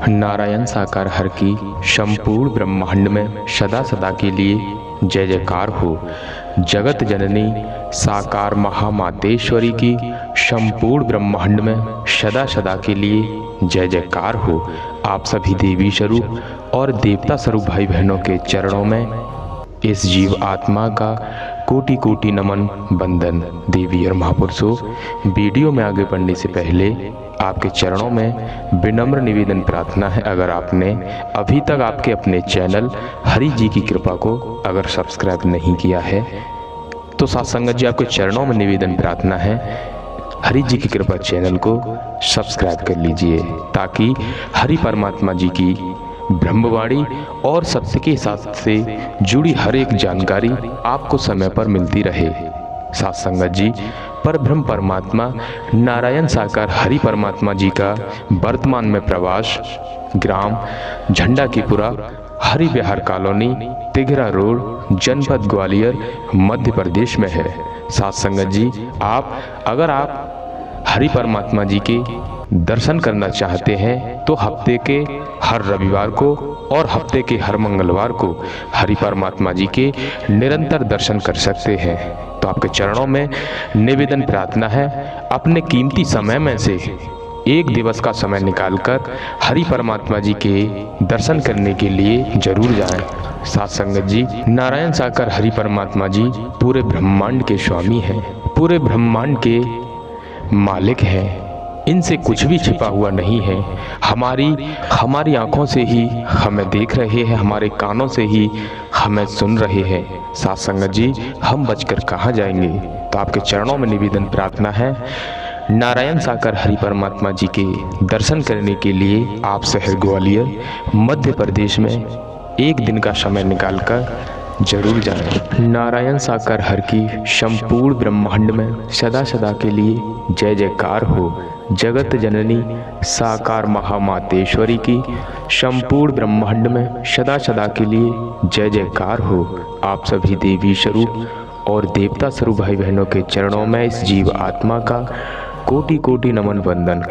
नारायण साकार हर की संपूर्ण ब्रह्मांड में सदा सदा के लिए जय जयकार हो। जगत जननी साकार महामातेश्वरी की संपूर्ण ब्रह्मांड में सदा सदा के लिए जय जयकार हो। आप सभी देवी स्वरूप और देवता स्वरूप भाई बहनों के चरणों में इस जीव आत्मा का कोटि कोटि नमन बंदन। देवी और महापुरुषों, वीडियो में आगे बढ़ने से पहले आपके चरणों में विनम्र निवेदन प्रार्थना है, अगर आपने अभी तक आपके अपने चैनल हरि जी की कृपा को अगर सब्सक्राइब नहीं किया है तो साथ संगत जी आपके चरणों में निवेदन प्रार्थना है, हरि जी की कृपा चैनल को सब्सक्राइब कर लीजिए ताकि हरि परमात्मा जी की ब्रह्मवाणी और सत्य के साथ से जुड़ी हर एक जानकारी आपको समय पर मिलती रहे। साथ संगत जी, परब्रह्म परमात्मा नारायण साकार हरि परमात्मा जी का वर्तमान में प्रवास ग्राम झंडाकीपुरा, हरि विहार कॉलोनी, तिघरा रोड, जनपद ग्वालियर, मध्य प्रदेश में है। साथ संगत जी, अगर आप हरि परमात्मा जी के दर्शन करना चाहते हैं तो हफ्ते के हर रविवार को और हफ्ते के हर मंगलवार को हरि परमात्मा जी के निरंतर दर्शन कर सकते हैं। तो आपके चरणों में निवेदन प्रार्थना है, अपने कीमती समय में से एक दिवस का समय निकालकर हरि परमात्मा जी के दर्शन करने के लिए जरूर जाएं। साथ संगत जी, नारायण साकार हरि परमात्मा जी पूरे ब्रह्मांड के स्वामी हैं, पूरे ब्रह्मांड के मालिक हैं। इनसे कुछ भी छिपा हुआ नहीं है। हमारी आंखों से ही हमें देख रहे हैं, हमारे कानों से ही हमें सुन रहे हैं। साथ संगत जी, हम बचकर कहाँ जाएंगे। तो आपके चरणों में निवेदन प्रार्थना है, नारायण साकार हरि परमात्मा जी के दर्शन करने के लिए आप शहर ग्वालियर मध्य प्रदेश में एक दिन का समय निकालकर जरूर जाएं। नारायण साकार हर की संपूर्ण ब्रह्मांड में सदा सदा के लिए जय जयकार हो। जगत जननी साकार महामातेश्वरी की संपूर्ण ब्रह्मांड में सदा सदा के लिए जय जयकार हो। आप सभी देवी स्वरूप और देवता स्वरूप भाई बहनों के चरणों में इस जीव आत्मा का कोटि कोटि नमन वंदन।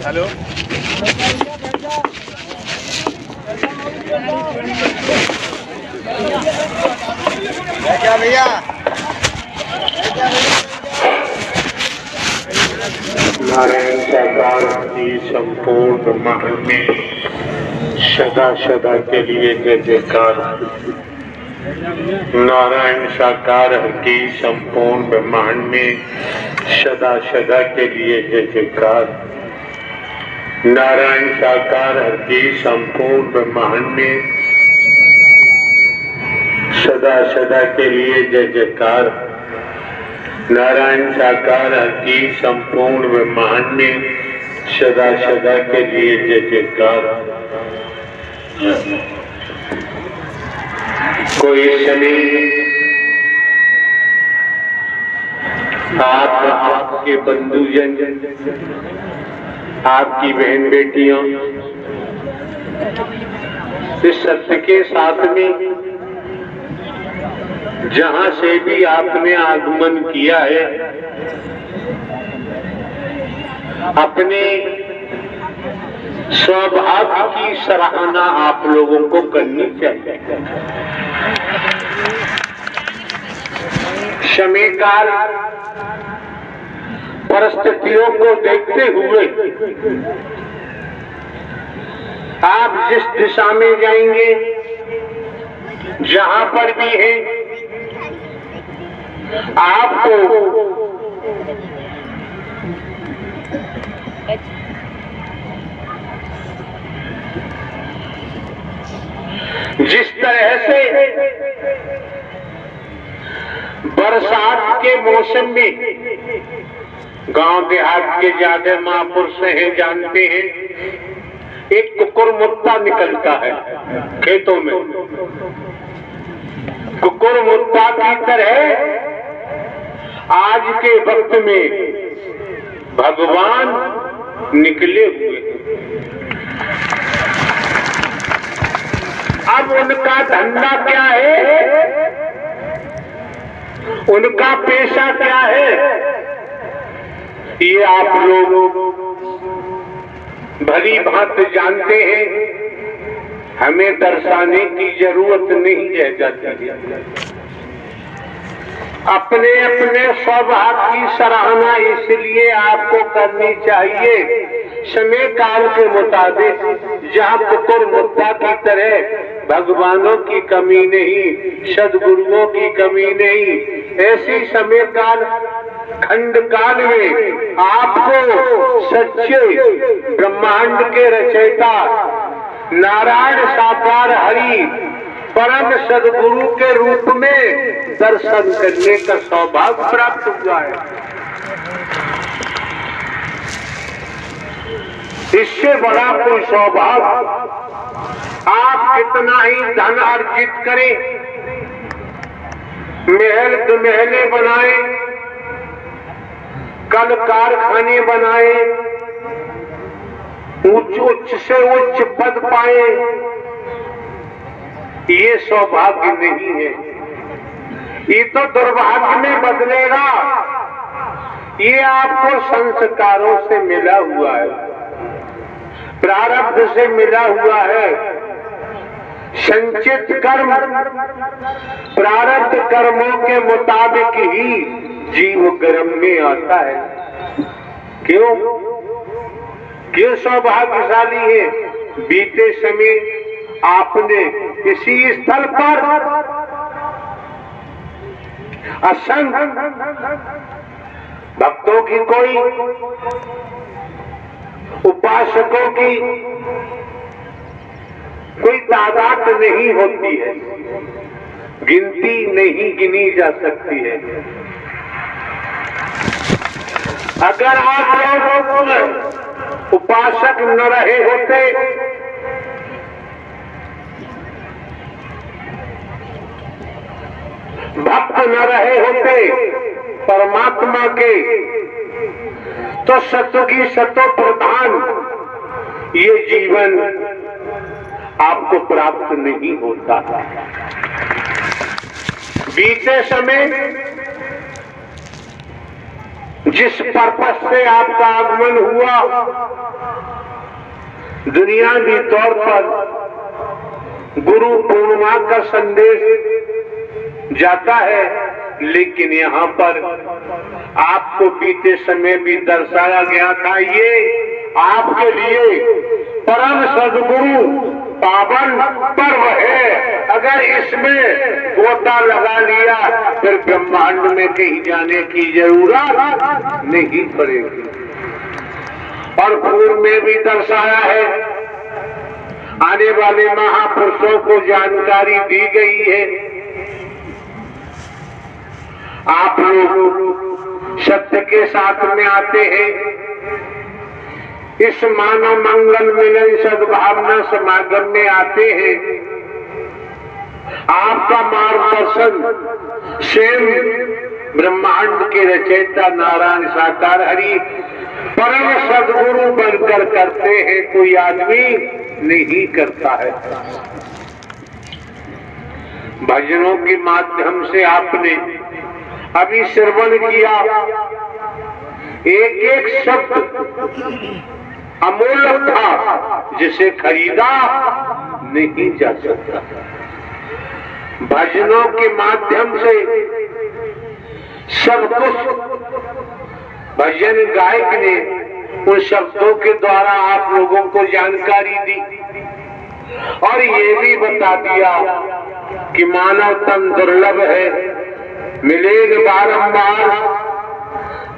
हेलो, क्या भैया? नारायण साकार की संपूर्ण ब्रह्मांड में सदा सदा के लिए जय जयकार। नारायण साकार की संपूर्ण ब्रह्मांड में सदा सदा के लिए जय जयकार। नारायण साकार की संपूर्ण ब्रह्मांड में सदा सदा के लिए जय जयकार। नारायण साकार की संपूर्ण ब्रह्मांड में सदा सदा के लिए जय जयकार। कोई समय आपके बंधुजन, आपकी बहन बेटियां इस सत्य के साथ में जहां से भी आपने आगमन किया है, अपने सौभाग्य की सराहना आप लोगों को करनी चाहिए। समय काल परिस्थितियों को देखते हुए आप जिस दिशा में जाएंगे, जहां पर भी है, आपको जिस तरह से बरसात के मौसम में गांव देहात के ज्यादा महापुरुष हैं, जानते हैं, एक कुकुरमुत्ता निकलता है खेतों में। कुकुरमुत्ता की तरह आज के वक्त में भगवान निकले हुए। अब उनका धंधा क्या है, उनका पेशा क्या है, ये आप लोग भली भांति जानते हैं। हमें दर्शाने की जरूरत नहीं रह जाती। अपने अपने सौभाग्य की सराहना इसलिए आपको करनी चाहिए, समय काल के मुताबिक जहाँ कुकुरमुत्ता की तरह भगवानों की कमी नहीं, सदगुरुओं की कमी नहीं, ऐसी समय काल खंड काल में आपको सच्चे ब्रह्मांड के रचयिता नारायण साकार हरि परम सदगुरु के रूप में दर्शन करने का सौभाग्य प्राप्त हुआ है। इससे बड़ा कोई सौभाग्य आप कितना ही धन अर्जित करें, महल महले बनाए, कल कारखाने बनाए, उच्च से उच्च पद पाए, ये सौभाग्य नहीं है। ये तो दुर्भाग्य में बदलेगा। ये आपको संस्कारों से मिला हुआ है, प्रारब्ध से मिला हुआ है। संचित कर्म प्रारब्ध कर्मों के मुताबिक ही जीव कर्म में आता है। क्यों क्यों सौभाग्यशाली है? बीते समय आपने किसी स्थल पर असंख्य भक्तों की, कोई उपासकों की कोई तादाद नहीं होती है, गिनती नहीं गिनी जा सकती है। अगर आप लोग उपासक न रहे होते, भक्त न रहे होते परमात्मा के, तो सत्व की सतो प्रधान ये जीवन आपको प्राप्त नहीं होता। बीते समय जिस पर्पस से आपका आगमन हुआ, दुनियावी तौर पर गुरु पूर्णिमा का संदेश जाता है, लेकिन यहाँ पर आपको बीते समय भी दर्शाया गया था, ये आपके लिए परम सद्गुरु पावन पर्व है। अगर इसमें गोता लगा लिया फिर ब्रह्मांड में कहीं जाने की जरूरत नहीं पड़ेगी। और पूर्व में भी दर्शाया है, आने वाले महापुरुषों को जानकारी दी गई है। आप लोग सत्य के साथ में आते हैं, इस मानव मंगल मिलन सद्भावना समागम में आते हैं। आपका मार्गदर्शन स्वयं ब्रह्मांड के रचयिता नारायण साकार हरि परम सद्गुरु बनकर करते हैं, कोई आदमी नहीं करता है। भजनों के माध्यम से आपने अभी श्रवण किया, एक एक शब्द अमूल्य था जिसे खरीदा नहीं जा सकता। भजनों के माध्यम से सब कुछ भजन गायक ने उन शब्दों के द्वारा आप लोगों को जानकारी दी और ये भी बता दिया कि मानव तन दुर्लभ है, मिलेगा बारंबार।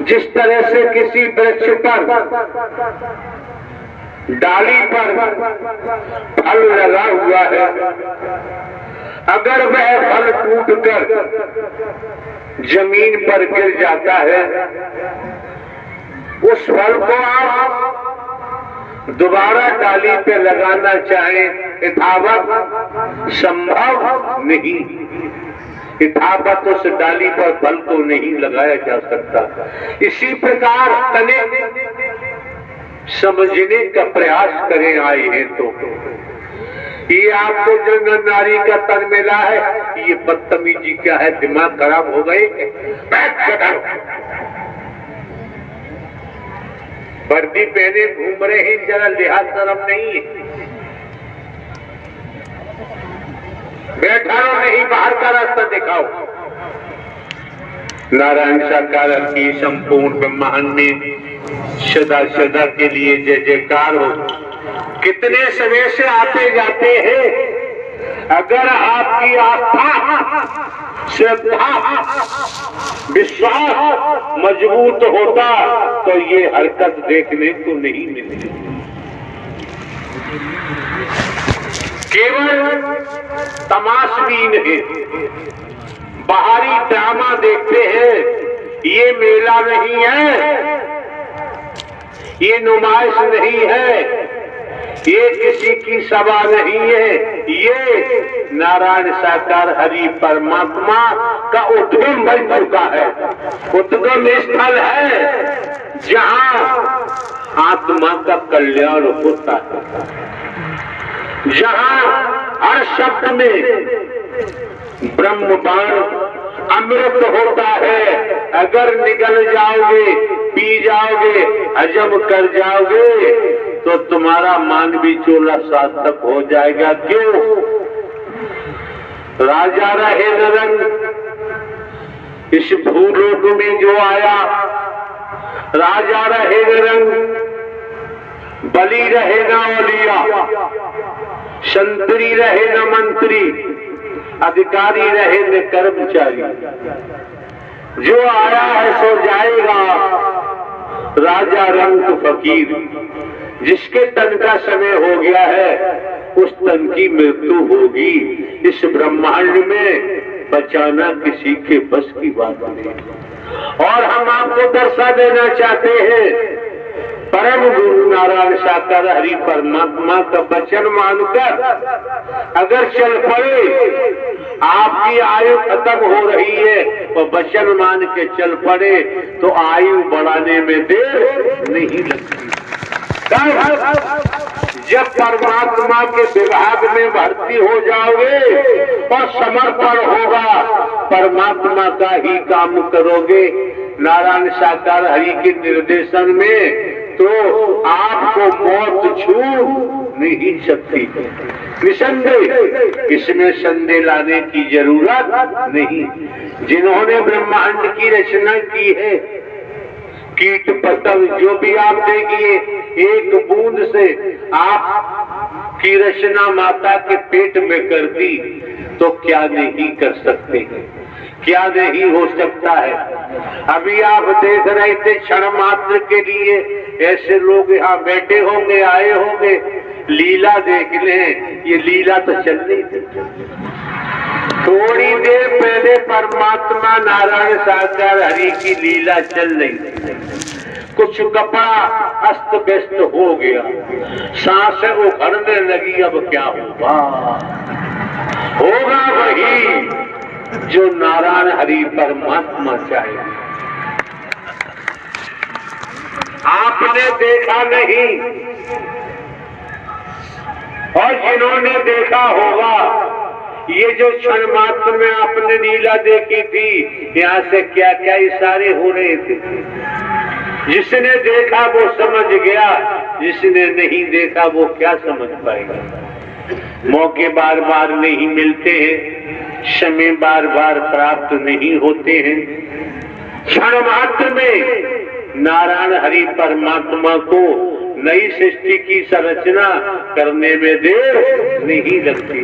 जिस तरह से किसी वृक्ष पर डाली पर फल लगा हुआ है, अगर वह फल टूटकर जमीन पर गिर जाता है, उस फल को आप दोबारा डाली पे लगाना चाहें, यथावत संभव नहीं। यथावत उस डाली पर फल को नहीं लगाया जा सकता। इसी प्रकार तने समझने का प्रयास करें आए हैं तो ये आपको जो नर नारी का तन मिला है, ये बदतमीजी क्या है? दिमाग खराब हो गए? वर्दी पहने घूम रहे हैं, जरा लिहाज शर्म नहीं है? बैठा रहो, नहीं बाहर का रास्ता दिखाओ। नारायण साकार की संपूर्ण ब्रह्मांड में सदा सदा के लिए जय जयकार हो। कितने समय से आते जाते हैं, अगर आपकी आस्था, श्रद्धा, विश्वास मजबूत होता तो ये हरकत देखने को नहीं मिलती। केवल तमाशबीन है, बाहरी ड्रामा देखते हैं। ये मेला नहीं है, ये नुमाइश नहीं है, ये किसी की सभा नहीं है, ये नारायण साकार हरि परमात्मा का उद्गम बन चुका है। उद्गम स्थल है जहां आत्मा का कल्याण होता है, जहां हर शब्द में ब्रह्म बाण अमृत होता है। अगर निगल जाओगे, पी जाओगे, हजम कर जाओगे तो तुम्हारा मानवी चोला सार्थक हो जाएगा। क्यों? राजा रहे नरंग, इस भूलोक में जो आया, राजा रहे नरंग, बलि रहे न औलिया, संतरी रहे न मंत्री, अधिकारी रहे न कर्मचारी। जो आया है सो जाएगा, राजा रंग फकीर। जिसके तन का समय हो गया है, उस तन की मृत्यु होगी। इस ब्रह्मांड में बचाना किसी के बस की बात नहीं। और हम आपको दर्शा देना चाहते हैं, परम गुरु नारायण साकार हरि परमात्मा का वचन मानकर अगर चल पड़े, आपकी आयु खत्म हो रही है तो वचन मान के चल पड़े तो आयु बढ़ाने में देर नहीं लगती। जब परमात्मा के विभाग में भर्ती हो जाओगे और समर्पण होगा, परमात्मा का ही काम करोगे नारायण साकार हरि के निर्देशन में, तो आपको मौत छू नहीं सकती। निसंदेह इसमें संदेह लाने की जरूरत नहीं। जिन्होंने ब्रह्मांड की रचना की है, कीट पतंग जो भी आप देखिए, एक बूंद से आप की रचना माता के पेट में कर दी तो क्या नहीं कर सकते, क्या नहीं हो सकता है। अभी आप देख रहे थे, क्षण मात्र के लिए ऐसे लोग यहाँ बैठे होंगे, आए होंगे, लीला देख लें। ये लीला तो चल रही थी। थोड़ी देर पहले परमात्मा नारायण साकार हरि की लीला चल रही थी। कुछ कपड़ा अस्त व्यस्त हो गया, सांसें उखड़ने लगी। अब क्या होगा? होगा वही जो नारायण हरि परमात्मा चाहे। आपने देखा नहीं, और जिन्होंने देखा होगा ये जो क्षण मात्र में आपने लीला देखी थी, यहाँ से क्या क्या इशारे हो रहे थे। जिसने देखा वो समझ गया, जिसने नहीं देखा वो क्या समझ पाएगा। मौके बार बार नहीं मिलते हैं, समय बार बार प्राप्त नहीं होते हैं। क्षण मात्र में नारायण हरि परमात्मा को नई सृष्टि की संरचना करने में देर नहीं लगती।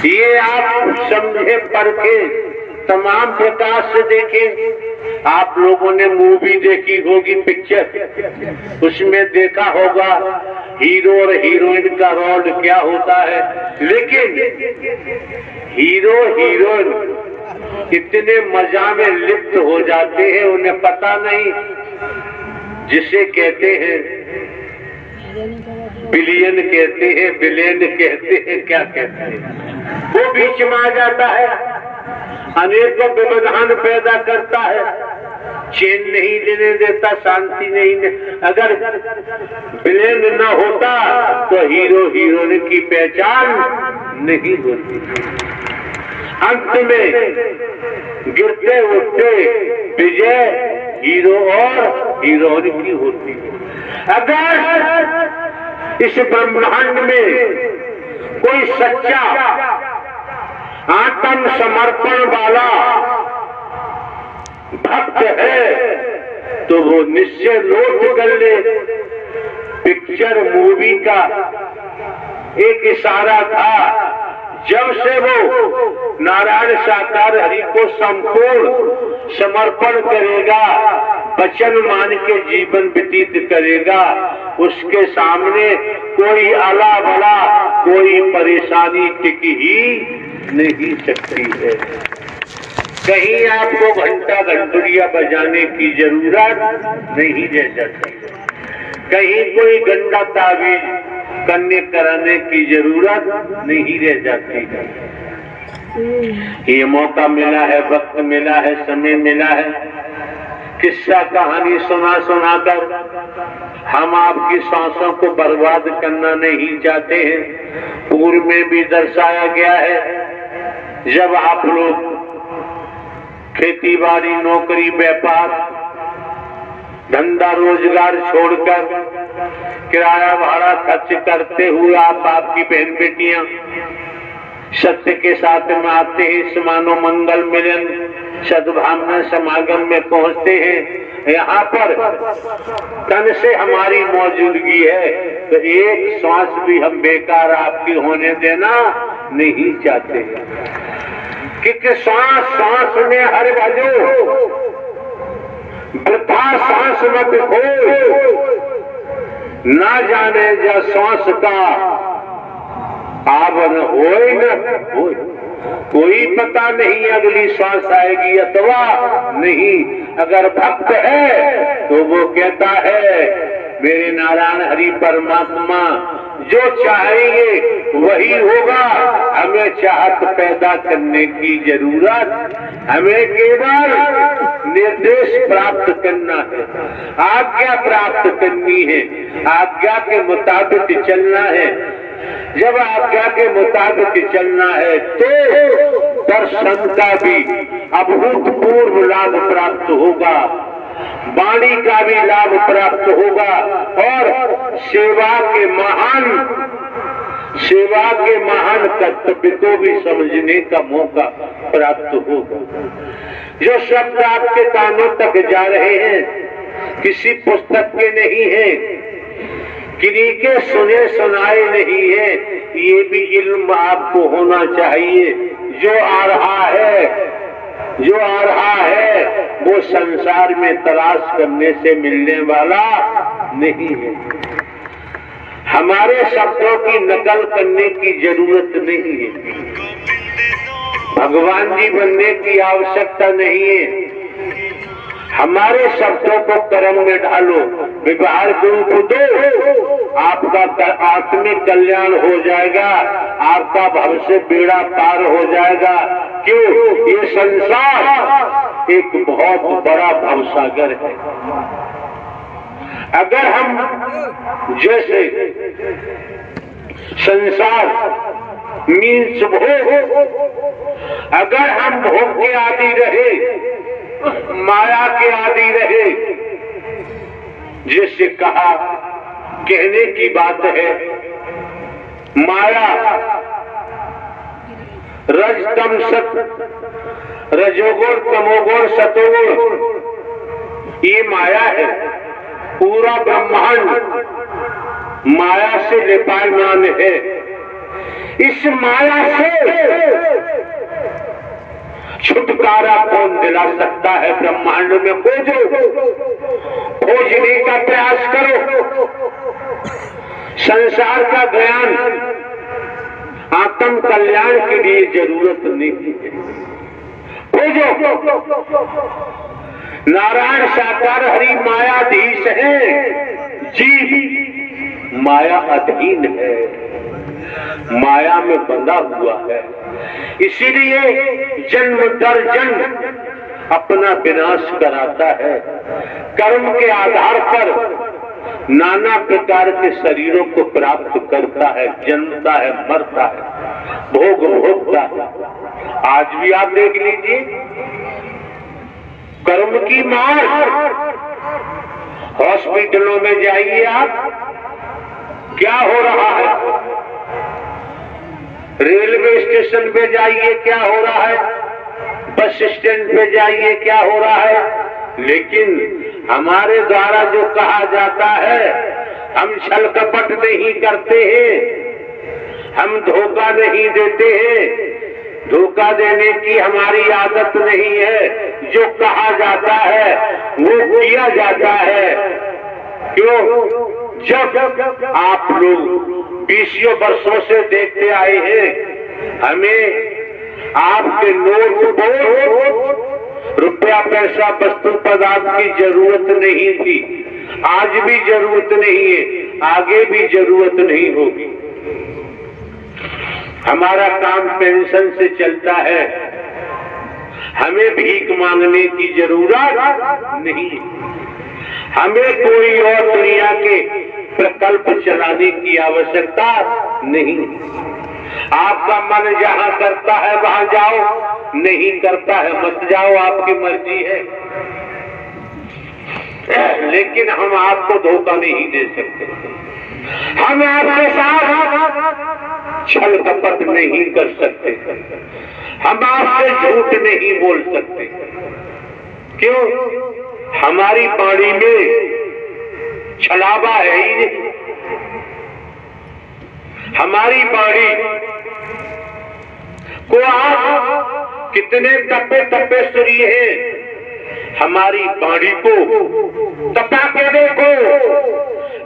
ये आप समझे, परखे, तमाम प्रकार से देखें। आप लोगों ने मूवी देखी होगी, पिक्चर, उसमें देखा होगा हीरो और हीरोइन का रोल क्या होता है। लेकिन हीरो हीरोइन इतने मजा में लिप्त हो जाते हैं, उन्हें पता नहीं। जिसे कहते हैं बिलियन कहते हैं, बिलियन कहते हैं, क्या कहते हैं, वो बीच में आ जाता है, अनेकों व्यवधान पैदा करता है, चैन नहीं लेने देता, शांति नहीं। अगर बिलियन न होता तो हीरो हीरोइन की पहचान नहीं होती। अंत में गिरते उठते विजय हीरो और हीरोइन की होती है। अगर इस ब्रह्मांड में कोई सच्चा आत्म समर्पण वाला भक्त है तो वो निश्चय नोट कर ले। पिक्चर मूवी का एक इशारा था, जब से वो नारायण साकार हरि को संपूर्ण समर्पण करेगा, वचन मान के जीवन व्यतीत करेगा, उसके सामने कोई आला बड़ा, कोई परेशानी टिक ही नहीं सकती है। कहीं आपको घंटा घंटुरिया बजाने की जरूरत नहीं रह जाती, कहीं कोई गंदा तावीज करने कराने की जरूरत नहीं रह जाती है। ये मौका मिला है, वक्त मिला है, समय मिला है, किस्सा कहानी सुना सुनाकर हम आपकी सांसों को बर्बाद करना नहीं चाहते हैं। पूर्व में भी दर्शाया गया है, जब आप लोग खेती बाड़ी, नौकरी, व्यापार, धंधा रोजगार छोड़कर किराया भाड़ा खर्च करते हुए आपकी बहन बेटियां सत्य के साथ में आते हैं, समानो मंगल मिलन सद्भावना समागम में पहुंचते हैं। यहाँ पर तन से हमारी मौजूदगी है तो एक सांस भी हम बेकार आपकी होने देना नहीं चाहते, क्योंकि सांस सांस में हर बाजू वृथा सांस मत खो, ना जाने जा सांस का आवन होए न होए, कोई पता नहीं अगली सांस आएगी अथवा नहीं। अगर भक्त है तो वो कहता है मेरे नारायण हरि परमात्मा जो चाहेंगे वही होगा। हमें चाहत पैदा करने की जरूरत, हमें केवल निर्देश प्राप्त करना है, आज्ञा प्राप्त करनी है, आज्ञा के मुताबिक चलना है। जब आज्ञा के मुताबिक चलना है तो दर्शन का भी अभूतपूर्व लाभ प्राप्त होगा, वाणी का भी लाभ प्राप्त होगा और सेवा के महान कर्तव्य को भी समझने का मौका प्राप्त होगा। जो शब्द आपके कानों तक जा रहे हैं किसी पुस्तक के नहीं है, किन्हीं के सुने सुनाए नहीं है, ये भी इल्म आपको होना चाहिए। जो आ रहा है वो संसार में तलाश करने से मिलने वाला नहीं है। हमारे शब्दों की नकल करने की जरूरत नहीं है, भगवान जी बनने की आवश्यकता नहीं है। हमारे शब्दों को कर्म में डालो, व्यवहार को दो, आपका आत्मिक कल्याण हो जाएगा, आपका भविष्य बेड़ा पार हो जाएगा। क्यों? ये संसार एक बहुत बड़ा भवसागर है। अगर हम जैसे संसार मीन्स भोग। अगर हम भोग के आदि रहे, माया के आदि रहे, जिससे कहा कहने की बात है, माया रज तम सत, रजोगुण तमोगुण सतोगुण, ये माया है। पूरा ब्रह्मांड माया से लिपायमान है। इस माया से छुटकारा कौन दिला सकता है? ब्रह्मांड में खोजो, खोजने का प्रयास करो। संसार का ज्ञान आत्म कल्याण के लिए जरूरत नहीं है। खोजो। नारायण साकार हरि मायाधीश है, जीव माया अधीन है, माया में बंधा हुआ है। इसीलिए जन्म दर जन्म अपना विनाश कराता है। कर्म के आधार पर नाना प्रकार के शरीरों को प्राप्त करता है, जन्मता है, मरता है, भोग भोगता है। आज भी आप देख लीजिए, कर्म की मार। हॉस्पिटलों में जाइए आप, क्या हो रहा है? रेलवे स्टेशन पे जाइए, क्या हो रहा है? बस स्टैंड पे जाइए, क्या हो रहा है? लेकिन हमारे द्वारा जो कहा जाता है, हम छल कपट नहीं करते हैं, हम धोखा नहीं देते हैं, धोखा देने की हमारी आदत नहीं है। जो कहा जाता है वो किया जाता है। क्यों? जब आप लोग 20 वर्षों से देखते आए हैं, हमें आपके नोट को, रुपया पैसा वस्तु पदार्थ की जरूरत नहीं थी, आज भी जरूरत नहीं है, आगे भी जरूरत नहीं होगी। हमारा काम पेंशन से चलता है, हमें भीख मांगने की जरूरत नहीं है। हमें कोई और दुनिया के प्रकल्प चलाने की आवश्यकता नहीं। आपका मन जहां करता है वहां जाओ, नहीं करता है मत जाओ, आपकी मर्जी है। लेकिन हम आपको धोखा नहीं दे सकते, हम आपके साथ छल कपट नहीं कर सकते, हम आपसे झूठ नहीं बोल सकते। क्यों? हमारी वाणी में छलावा है ही नहीं। हमारी वाणी को आप कितने तपे तपे सुनिए हैं, हमारी वाणी को तपा के देखो।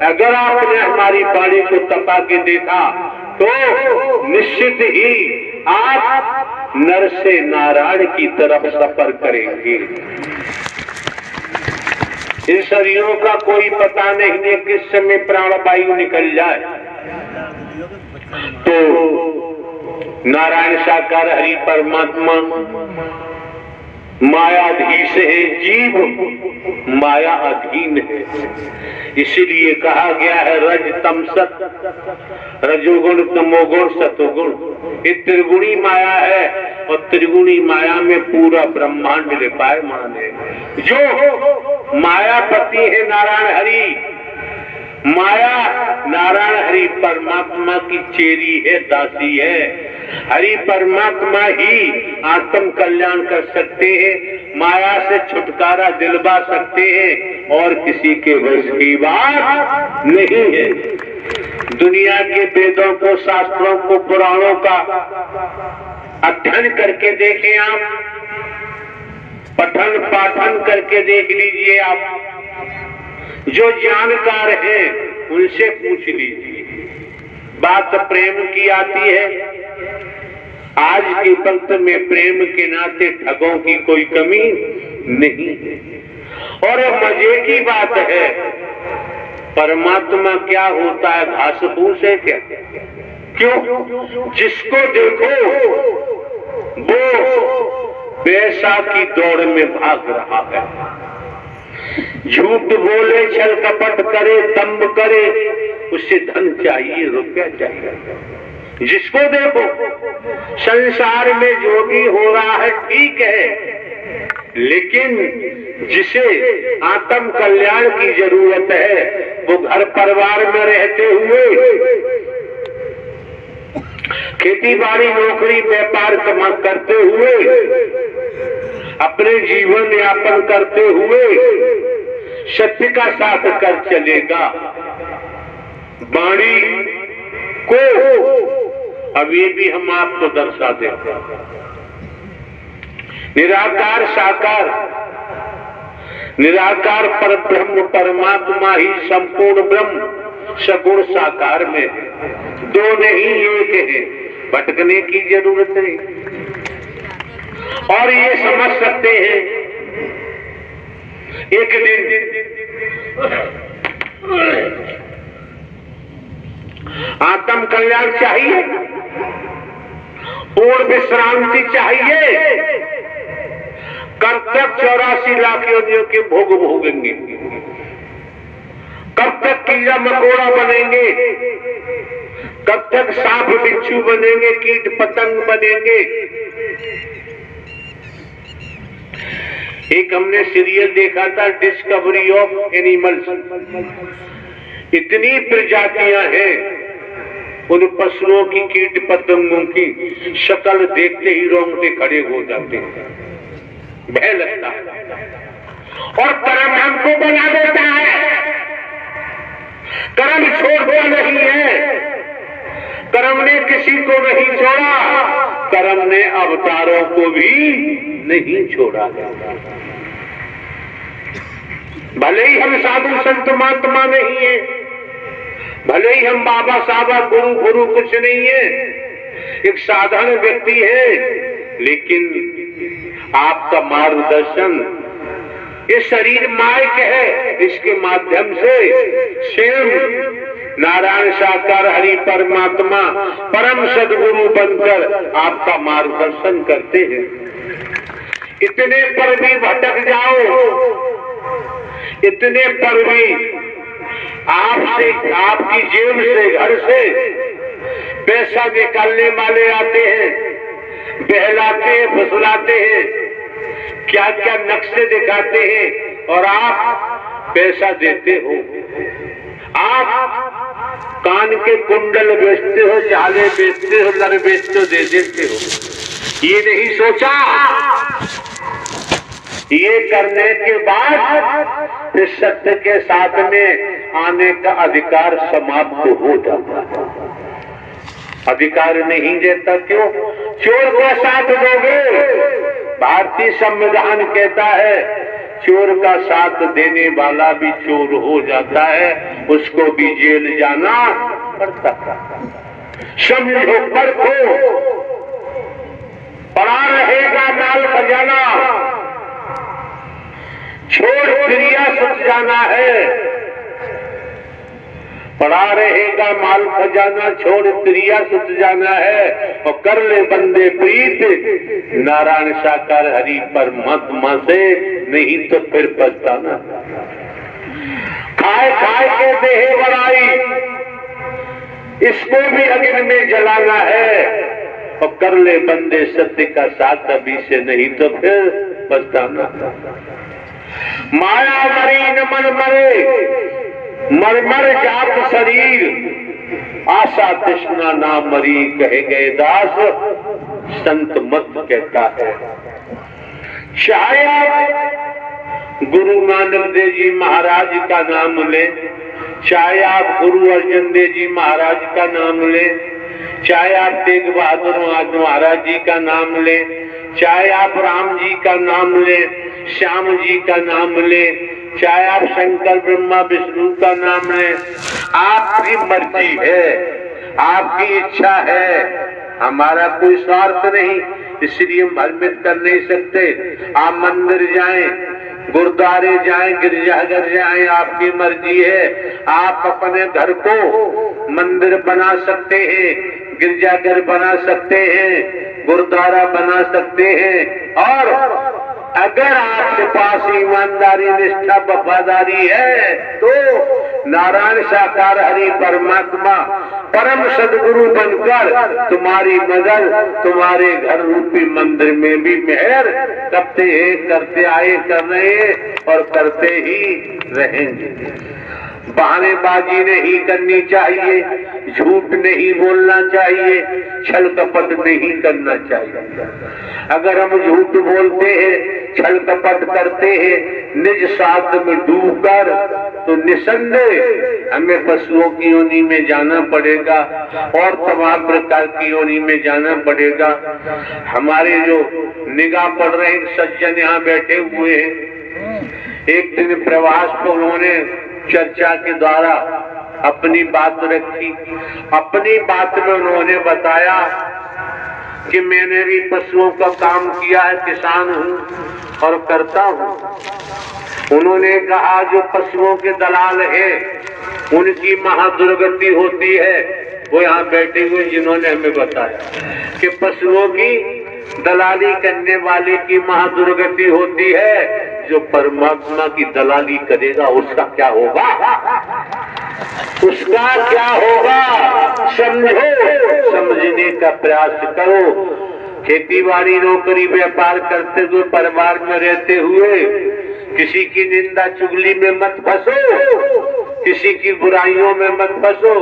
अगर आपने हमारी वाणी को तपा के देखा तो निश्चित ही आप नर से नारायण की तरफ सफर करेंगे। इन शरीरों का कोई पता नहीं है किस समय प्राणवायु निकल जाए। तो नारायण साकार हरि परमात्मा मायाधीश है, जीव माया अधीन है। इसीलिए कहा गया है रज तम सत, रजोगुण तमोगुण सतोगुण। ये त्रिगुणी माया है और त्रिगुणी माया में पूरा ब्रह्मांड लिपायमान है। जो मायापति है नारायण हरि, माया नारायण हरि परमात्मा की चेरी है, दासी है। हरि परमात्मा ही आत्म कल्याण कर सकते हैं, माया से छुटकारा दिलवा सकते हैं, और किसी के वश की बात नहीं है। दुनिया के वेदों को, शास्त्रों को, पुराणों का अध्ययन करके देखें आप, पठन पाठन करके देख लीजिए आप। जो जानकार है उनसे पूछ लीजिए। बात प्रेम की आती है, आज के वक्त में प्रेम के नाते ठगों की कोई कमी नहीं है। और मजे की बात है, परमात्मा क्या होता है? घास फूस है क्या? क्यों? जिसको देखो वो पैसा की दौड़ में भाग रहा है। झूठ बोले, छल कपट करे, दंभ करे, उससे धन चाहिए, रुपया चाहिए। जिसको देखो संसार में जो भी हो रहा है ठीक है, लेकिन जिसे आत्म कल्याण की जरूरत है वो घर परिवार में रहते हुए खेती बाड़ी नौकरी व्यापार करते हुए अपने जीवन यापन करते हुए सत्य का साथ कर चलेगा। वाणी को अब ये भी हम आपको दर्शा देते हैं। निराकार साकार, निराकार पर ब्रह्म परमात्मा ही संपूर्ण ब्रह्म सगुण साकार में है, दो नहीं एक है, भटकने की जरूरत नहीं। और ये समझ सकते हैं एक दिन आत्म कल्याण चाहिए, पूर्ण विश्रांति चाहिए, कब तक 84 लाख योनियों के भोग भोगेंगे, कब तक कीड़ा मकोड़ा बनेंगे, कब तक सांप बिच्छू बनेंगे, कीट पतंग बनेंगे। एक हमने सीरियल देखा था डिस्कवरी ऑफ एनिमल्स। इतनी प्रजातियां हैं उन पशुओं की, कीट पतंगों की, शक्ल देखते ही रोंगटे खड़े हो जाते हैं, भय लगता है। और कर्म हमको बना देता है, कर्म छोड़ता नहीं है, कर्म ने किसी को नहीं छोड़ा, कर्म ने अवतारों को भी नहीं छोड़ा। भले ही हम साधु संत महात्मा नहीं है, भले ही हम बाबा साहबा गुरु गुरु कुछ नहीं है, एक साधारण व्यक्ति है, लेकिन आपका मार्गदर्शन, ये शरीर माइक है, इसके माध्यम से स्वयं नारायण साकार हरि परमात्मा परम सदगुरु बनकर आपका मार्गदर्शन करते हैं। इतने पर भी भटक जाओ, इतने पर भी आपसे, आपकी जेब से, घर से पैसा निकालने वाले आते हैं, बहलाते हैं, फुसलाते हैं, क्या क्या नक्शे दिखाते हैं, और आप पैसा देते हो। आप कान के कुंडल बेचते हो, चाले बेचते हो, लर बेचते हो, दे देते हो। ये नहीं सोचा, ये करने के बाद इस सत्य के साथ में आने का अधिकार समाप्त हो जाता है। अधिकार नहीं देता क्यों? चोर का साथ दोगे, भारतीय संविधान कहता है चोर का साथ देने वाला भी चोर हो जाता है, उसको भी जेल जाना पड़ता है। समझो पर को पड़ा रहेगा माल खजाना, छोड़ क्रिया सुख जाना है। पड़ा रहेगा माल खजाना, छोड़ क्रिया सुख जाना है, और कर ले बंदे प्रीत नारायण साकार हरि परमात्मा से, नहीं तो फिर पछताना। खाए खाए के देह बढ़ाई, इसको भी अग्नि में जलाना है, और कर ले बंदे सत्य का साथ अभी से, नहीं तो फिर पछताना। माया मरी न मन मरे, मरमर जात शरीर, आशा तृष्णा ना मरी, कहे गए दास संत मत कहता है। चाहे गुरु नानक देव जी महाराज का नाम ले, चाहे आप गुरु अर्जन देव जी महाराज का नाम ले, चाहे आप तेग बहादुर महाराज जी का नाम ले, चाहे आप राम जी का नाम ले, श्याम जी का नाम ले, चाहे आप शंकर ब्रह्मा विष्णु का नाम ले, आपकी मर्जी है, आपकी इच्छा है, हमारा कोई स्वार्थ नहीं, इसलिए हम भ्रमित कर नहीं सकते। आप मंदिर जाएं, गुरुद्वारे जाएं, गिरजाघर जाएं, आपकी मर्जी है। आप अपने घर को मंदिर बना सकते हैं, गिरजाघर बना सकते हैं, गुरुद्वारा बना सकते हैं, और अगर आपके पास ईमानदारी, निष्ठा, वफादारी है तो नारायण साकार हरि परमात्मा परम सदगुरु बनकर तुम्हारी मदद तुम्हारे घर रूपी मंदिर में भी मेहर करते आए, कर रहे और करते ही रहेंगे। बहानेबाजी नहीं करनी चाहिए, झूठ नहीं बोलना चाहिए, छल कपट नहीं करना चाहिए। अगर हम झूठ बोलते हैं, छल कपट करते हैं, निज स्वार्थ में डूबकर, तो निसंदेह हमें पशुओं की योनि में जाना पड़ेगा और तमाम प्रकार की योनि में जाना पड़ेगा। हमारे जो निगाह पड़ रहे सज्जन यहाँ बैठे हुए हैं, एक दिन प्रवास पर उन्होंने चर्चा के द्वारा अपनी बात रखी। अपनी बात में उन्होंने बताया कि मैंने भी पशुओं का काम किया है, किसान हूँ और करता हूँ। उन्होंने कहा जो पशुओं के दलाल हैं उनकी महादुर्गति होती है। वो यहाँ बैठे हुए जिन्होंने हमें बताया कि पशुओं की दलाली करने वाले की महादुर्गति होती है। जो परमात्मा की दलाली करेगा उसका क्या होगा, उसका क्या होगा समझो, समझने का प्रयास करो। खेती बाड़ी, नौकरी, व्यापार करते हुए, परिवार में रहते हुए किसी की निंदा चुगली में मत फंसो, किसी की बुराइयों में मत फंसो,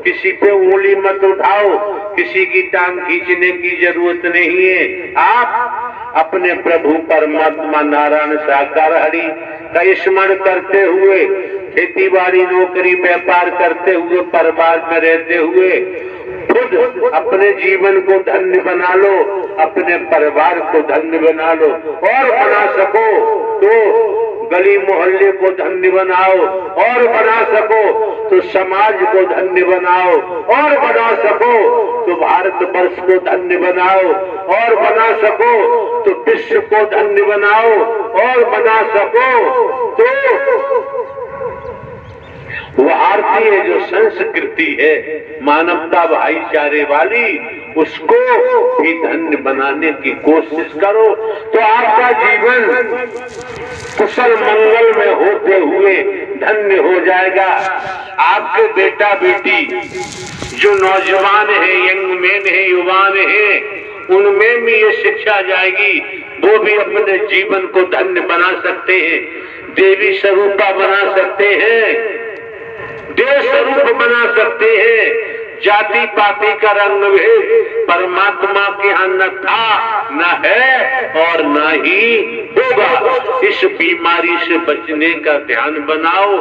किसी पे उंगली मत उठाओ, किसी की टांग खींचने की जरूरत नहीं है। आप अपने प्रभु परमात्मा नारायण साकार हरि का स्मरण करते हुए, खेती बाड़ी, नौकरी, व्यापार करते हुए, परिवार में रहते हुए खुद अपने जीवन को धन्य बना लो, अपने परिवार को धन्य बना लो और बना सको तो गली मोहल्ले को धन्य बनाओ और बना सको तो समाज को धन्य बनाओ और बना सको तो भारत वर्ष को धन्य बनाओ और बना सको तो विश्व को धन्य बनाओ और बना सको तो भारतीय जो संस्कृति है मानवता भाईचारे वाली, उसको भी धन्य बनाने की कोशिश करो तो आपका जीवन कुशल मंगल में होते हुए धन्य हो जाएगा। आपके बेटा बेटी जो नौजवान है, यंग मैन है, युवान है, उनमें भी ये शिक्षा जाएगी, वो भी अपने जीवन को धन्य बना सकते हैं, देवी स्वरूपा बना सकते हैं, देश स्वरूप बना सकते हैं। जाति पाति का रंग भेद परमात्मा के यहाँ न था, न है और न ही होगा। इस बीमारी से बचने का ध्यान बनाओ।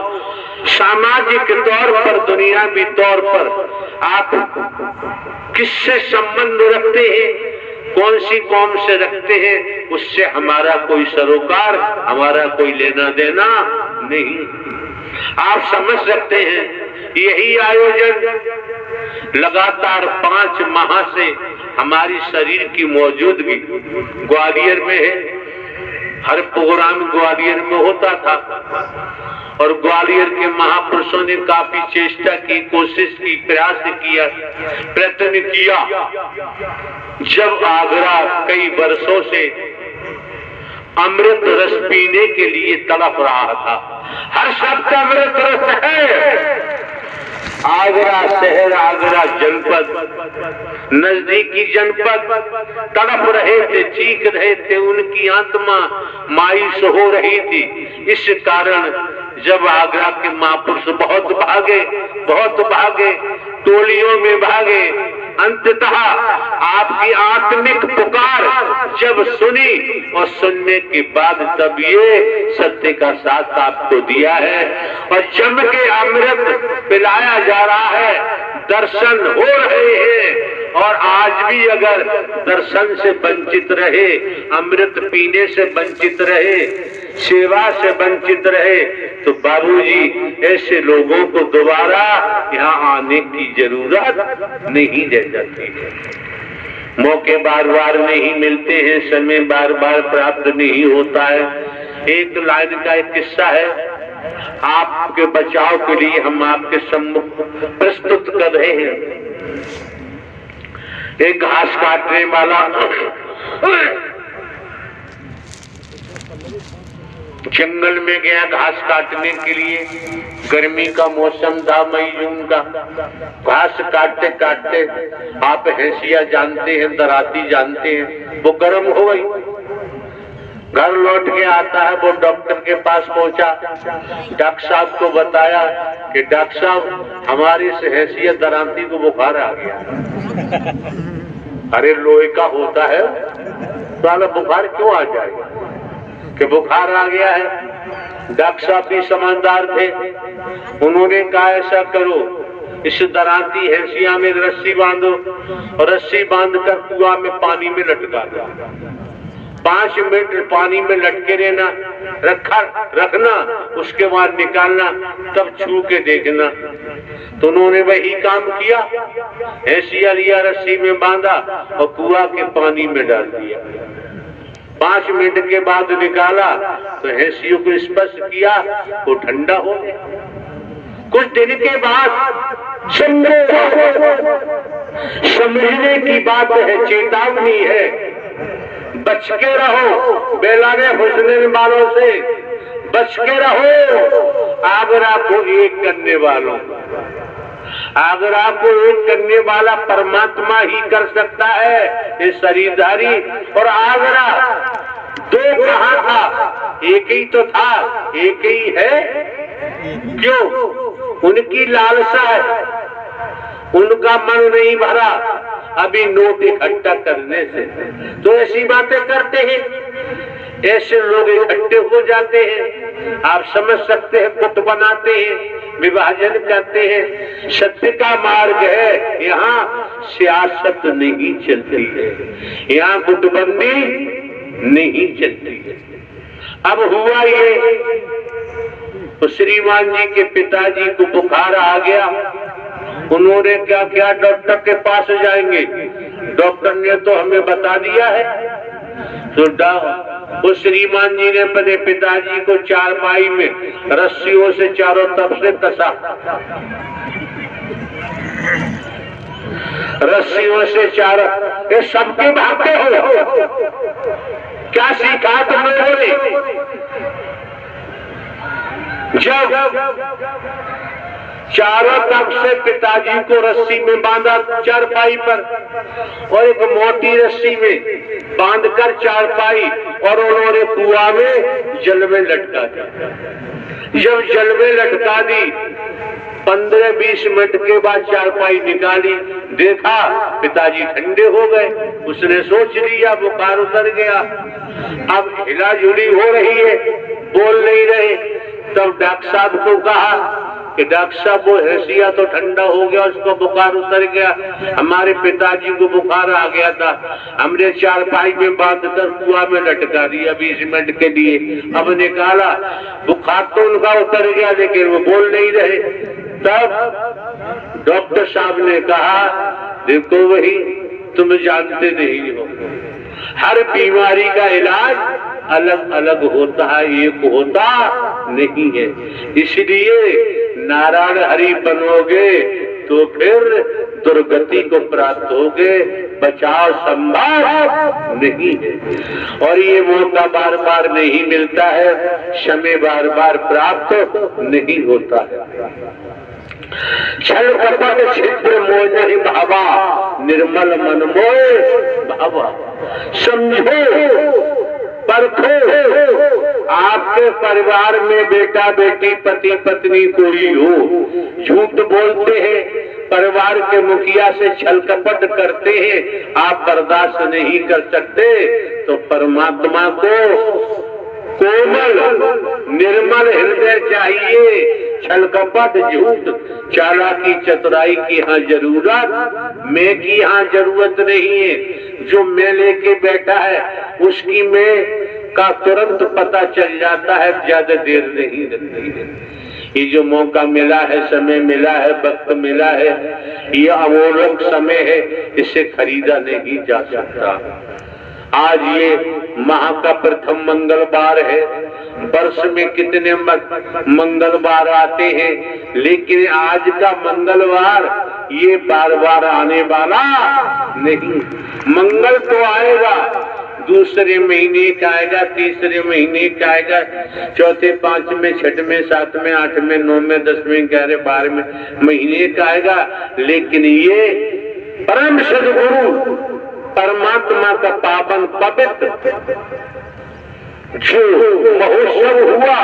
सामाजिक तौर पर, दुनियावी तौर पर आप किससे संबंध रखते हैं, कौन सी कौम से रखते हैं, उससे हमारा कोई सरोकार, हमारा कोई लेना देना नहीं। आप समझ सकते हैं यही आयोजन लगातार 5 माह से हमारी शरीर की मौजूदगी ग्वालियर में है। हर प्रोग्राम ग्वालियर में होता था और ग्वालियर के महापुरुषों ने काफी चेष्टा की, कोशिश की, प्रयास किया, प्रयत्न किया। जब आगरा कई वर्षों से अमृत रस पीने के लिए तड़प रहा था, हर शब्द अमृत रस है। आगरा शहर, आगरा जनपद, नजदीकी जनपद तड़प रहे थे, चीख रहे थे, उनकी आत्मा मायूस हो रही थी। इस कारण जब आगरा के महापुरुष बहुत भागे, टोलियों में भागे, अंततः आपकी आत्मिक पुकार जब सुनी और सुनने के बाद तब ये सत्य का साथ आपको दिया है और जम के अमृत पिलाया जा रहा है, दर्शन हो रहे हैं। और आज भी अगर दर्शन से वंचित रहे, अमृत पीने से वंचित रहे, सेवा से वंचित रहे, तो बाबूजी ऐसे लोगों को दोबारा यहाँ आने की जरूरत नहीं रह जाती है। मौके बार बार नहीं मिलते हैं, समय बार बार प्राप्त नहीं होता है। एक लाइन का एक किस्सा है, आपके बचाव के लिए हम आपके सम्मुख प्रस्तुत कर रहे हैं। एक घास काटने वाला जंगल में गया घास काटने के लिए। गर्मी का मौसम था, मई जून का। घास काटते काटते, आप हैसिया जानते हैं, दराती जानते हैं, वो गर्म हो गई। घर लौट के आता है, वो डॉक्टर के पास पहुंचा। डॉक्टर साहब को बताया कि डॉक्टर साहब हमारी इस हैसियत दराती को बुखार आ गया। अरे लोहे का होता है, साला बुखार क्यों आ जाएगा? कि बुखार आ गया है। डॉक्टर साहब भी समझदार थे, उन्होंने कहा ऐसा करो, इस दराती हैसिया में रस्सी बांधो और रस्सी बांधकर कुआं में पानी में लटका दो। 5 मिनट पानी में लटके रहना, रखना, उसके बाद निकालना, तब छू के देखना। तो उन्होंने वही काम किया, हैसिया लिया, रस्सी में बांधा और कुआं के पानी में डाल दिया। 5 मिनट के बाद निकाला तो हैसियों को स्पर्श किया, वो ठंडा हो गया। कुछ दिन के बाद समझने की बात है, चेतावनी है, बच के रहो बेलाने हुस्न वालों से, बच के रहो आगरा को एक करने वालों। आगरा को एक करने वाला परमात्मा ही कर सकता है, ये शरीरधारी। और आगरा 2 कहाँ था? एक ही तो था, एक ही है। क्यों? उनकी लालसा है, उनका मन नहीं भरा अभी नोट इकट्ठा करने से। तो ऐसी बातें करते हैं, ऐसे लोग इकट्ठे हो जाते हैं। आप समझ सकते हैं, गुट बनाते हैं, विभाजन करते हैं। सत्य का मार्ग है, यहाँ सियासत नहीं चलती है, यहाँ गुटबंदी नहीं चलती है। अब हुआ ये, तो श्रीमान जी के पिताजी को बुखार आ गया। उन्होंने क्या किया? डॉक्टर के पास जाएंगे, डॉक्टर ने तो हमें बता दिया है। तो श्रीमान जी ने अपने पिताजी को चारपाई में रस्सियों से चारों तरफ से कसा, रस्सियों से चारों। ये सबके भागते हो, क्या सीखा तुमने? जब चारों तरफ से पिताजी को रस्सी में बांधा चारपाई पर, और एक मोटी रस्सी में बांधकर चारपाई, और उन्होंने कुआं में जल में लटका दी। जब जल में लटका दी, 15-20 मिनट के बाद चारपाई निकाली, देखा पिताजी ठंडे हो गए। उसने सोच लिया बुखार उतर गया। अब हिलाजुली हो रही है, बोल नहीं रहे। तब डॉक्टर साहब को कहा कि डॉक्टर साहब वो हैसिया तो ठंडा हो गया, उसको बुखार उतर गया, हमारे पिताजी को बुखार आ गया था, हमने चारपाई में बांधकर कुआं में लटका दिया 20 मिनट के लिए। अब निकाला, बुखार तो उनका उतर गया, लेकिन वो बोल नहीं रहे। तब डॉक्टर साहब ने कहा, देखो वही तुम जानते नहीं हो, हर बीमारी का इलाज अलग अलग होता है, एक होता नहीं है। इसलिए नारायण हरि बनोगे तो फिर दुर्गति को प्राप्त होगे, बचाव संभव नहीं है। और ये मौका बार बार नहीं मिलता है, समय बार बार प्राप्त नहीं होता है। छल कपट छिद्र मोह भावा, निर्मल मन मोह भावा। समझो, परखो, आपके परिवार में बेटा बेटी पति पत्नी कोई हो, झूठ बोलते हैं, परिवार के मुखिया से छल कपट करते हैं, आप बर्दाश्त नहीं कर सकते, तो परमात्मा को कोमल निर्मल हृदय चाहिए। छल कपट झूठ चालाकी चतुराई की यहाँ जरूरत, मैं की यहाँ जरूरत नहीं है। जो मैं लेके बैठा है उसकी मैं का तुरंत पता चल जाता है, ज्यादा देर नहीं लगती है। ये जो मौका मिला है, समय मिला है, वक्त मिला है, ये अमोलक समय है, इसे खरीदा नहीं जा सकता। आज ये माह का प्रथम मंगलवार है। वर्ष में कितने मंगलवार आते हैं, लेकिन आज का मंगलवार ये बार बार आने वाला नहीं। मंगल तो आएगा, दूसरे महीने का आएगा, तीसरे महीने का आएगा, चौथे, पांचवें, छठवें, सातवें, आठवें, नौवें, 10वें, 11वें, 12वें महीने का आएगा। लेकिन ये परम सद्गुरु परमात्मा का पावन पवित्र जो महोत्सव हुआ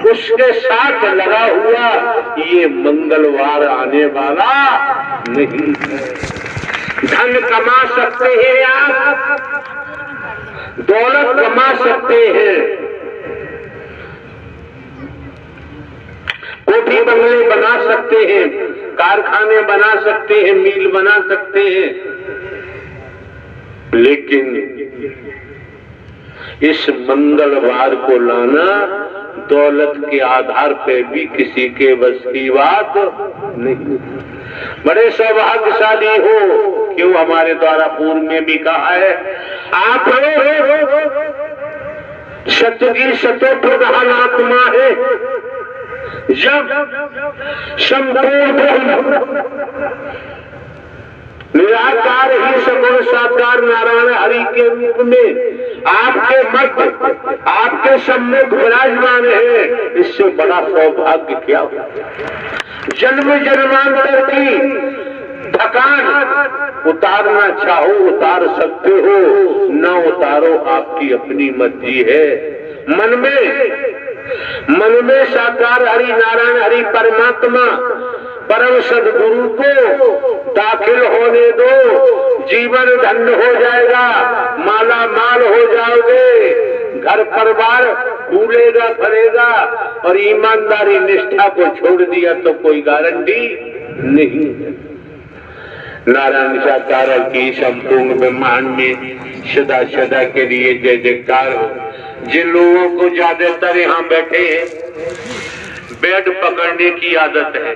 उसके साथ लगा हुआ ये मंगलवार आने वाला नहीं है। धन कमा सकते हैं आप, दौलत कमा सकते हैं, कोठी बंगले बना सकते हैं, कारखाने बना सकते हैं, मिल बना सकते हैं, लेकिन इस मंगलवार को लाना दौलत के आधार पे भी किसी के बस की बात नहीं। बड़े सौभाग्यशाली हो, क्यों हमारे द्वारा पूर्व में भी कहा है, आप सत्य सतो प्रधान आत्मा है। जब संपूर्ण निराकार ही सगुण साकार नारायण हरि के रूप में आपके मध्य आपके सम्मुख विराजमान है, इससे बड़ा सौभाग्य क्या हो। जन्म जन्मांतर की थकान उतारना चाहो उतार सकते हो, न उतारो आपकी अपनी मर्जी है। मन में साकार हरि नारायण हरि परमात्मा परम सद्गुरु को दाखिल होने दो, जीवन धन्य हो जाएगा, माला माल हो जाओगे, घर परिवार फूलेगा फलेगा। और ईमानदारी निष्ठा को छोड़ दिया तो कोई गारंटी नहीं है। नारायण साकार की संपूर्ण ब्रह्मांड में सदा सदा के लिए जय जयकार हो। जिन लोगों को ज्यादातर यहाँ बैठे हैं बेड पकड़ने की आदत है,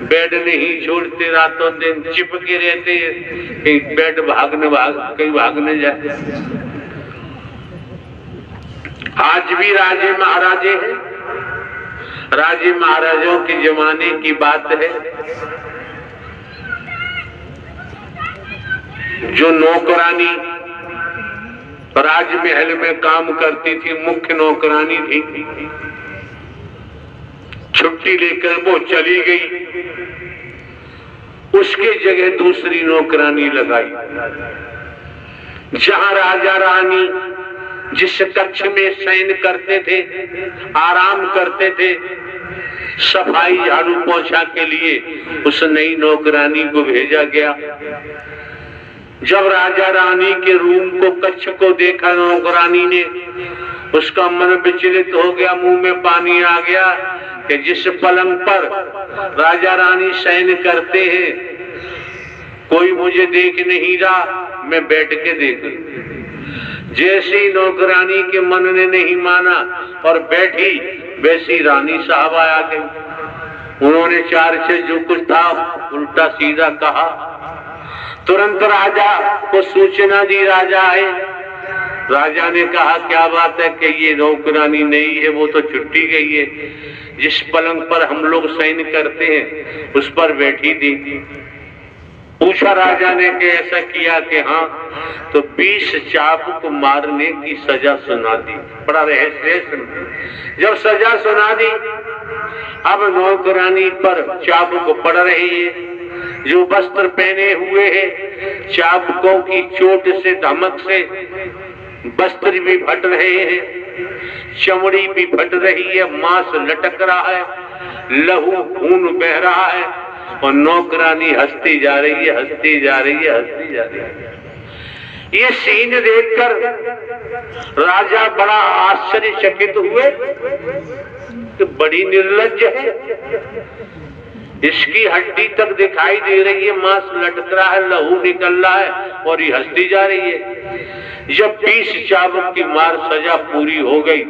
बेड नहीं छोड़ते, रातों दिन चिपके रहते हैं, कहीं बेड कहीं भागने जाते। आज भी राजे महाराजे हैं, राजे महाराजों के जमाने की बात है। जो नौकरानी राजमहल में काम करती थी, मुख्य नौकरानी थी, छुट्टी लेकर वो चली गई, उसके जगह दूसरी नौकरानी लगाई। जहां राजा रानी जिस कक्ष में शयन करते थे, आराम करते थे, सफाई झाड़ू पोछा के लिए उस नई नौकरानी को भेजा गया। जब राजा रानी के रूम को कक्ष को देखा नौकरानी ने, उसका मन विचलित हो गया, मुंह में पानी आ गया कि जिस पलंग पर राजा रानी शयन करते हैं कोई मुझे देख नहीं रहा, मैं बैठ के देख। जैसी नौकरानी के मन ने नहीं माना और बैठी, वैसी रानी साहबा आ गई। उन्होंने चार से जो कुछ था उल्टा सीधा कहा। तुरंत राजा को सूचना दी, राजा आए। राजा ने कहा क्या बात है कि ये नौकरानी नहीं है, वो तो छुट्टी गई है, जिस पलंग पर हम लोग शयन करते हैं उस पर बैठी थी। पूछा राजा ने कि ऐसा किया कि हाँ, तो 20 चाबुक मारने की सजा सुना दी। बड़ा रहस्य। जब सजा सुना दी, अब नौकरानी पर चाबुक पड़ रही है। जो वस्त्र पहने हुए हैं, चाबुकों की चोट से धमक से वस्त्र भी फट रहे हैं, चमड़ी भी फट रही है, मांस लटक रहा है, लहू खून बह रहा है और नौकरानी हंसती जा रही है, हंसती जा रही है, हंसती जा रही है। ये सीन देखकर राजा बड़ा आश्चर्यचकित हुए कि बड़ी निर्लज्ज है, इसकी हड्डी तक दिखाई दे रही है, मांस लटक रहा है, लहू निकल रहा है और ये हंसती जा रही है। जब 20 चाबुक की मार सजा पूरी हो गई,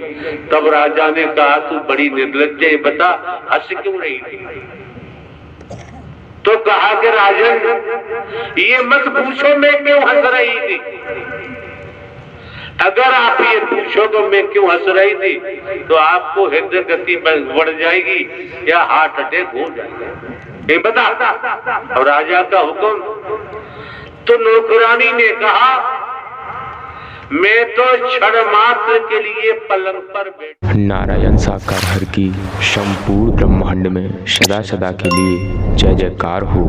तब राजा ने कहा तू बड़ी निर्लज्ज है, बता हंस क्यों रही थी? तो कहा कि राजन ये मत पूछो मैं क्यों हंस रही थी। अगर आप ये पूछो तो मैं क्यों हंस रही थी, तो आपको हृदय गति बढ़ जाएगी या हार्ट अटैक हो जाएगा। ये बता। और राजा का हुक्म। तो नौकरानी ने कहा मैं तो क्षण मात्र के लिए पलंग पर बैठ। नारायण साकार हर की संपूर्ण ब्रह्मांड में सदा सदा के लिए जय जयकार हो।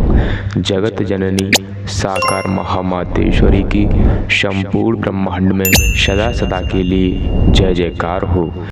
जगत जननी साकार महामातेश्वरी की संपूर्ण ब्रह्मांड में सदा सदा के लिए जय जयकार हो।